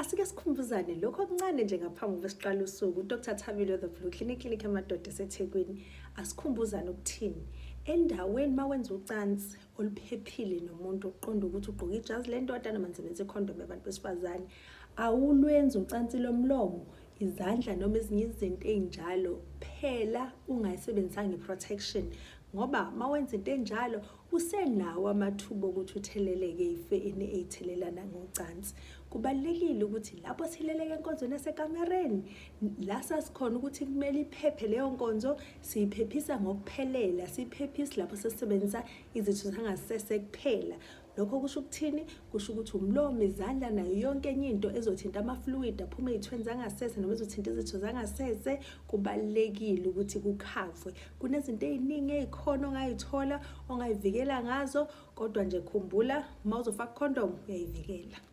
Asike sikhumbuzane lokho okuncane nje ngaphambi kwesiqala usuku. uDr Thabile the Blue Clinic emadoda eseThekwini. Asikhumbuzane ukuthini endaweni mawenza ucansi oluphephile nomuntu uqonda ukuthi ugqoka ijazi lendoda noma nisebenzisa ikhondom yabantu besifazane, awulwenza ucansi lomlomo, izandla noma ezinye izinto ey'njalo phela ungayisebenzisanga i-protection, ngoba mawenza into enjalo usenawo amathuba ukuthi utheleleke ey'feni ey'thelelana ngocansi. Kubalulekile ukuthi lapho sitheleleke enkonzweni yasekamereni, la sasikhona ukuthi kumele iphephe leyo nkonzo, siyiphephisa ngokuphelela, siyiphephise lapho sesisebenzisa izitho zangasese kuphela. Lokho kusho ukuthini? Kusho ukuthi umlomo, izandla nayo yonke enye into ezothinta ama-fluid aphuma ey'thweni zangasese noma ezothinta izitho zangasese, kubalulekile ukuthi kukhavwe. Kunezinto ey'ningi ey'khona ongay'thola ongayivikela ngazo, kodwa nje khumbula uma uzofaka ikhondom uyayivikela.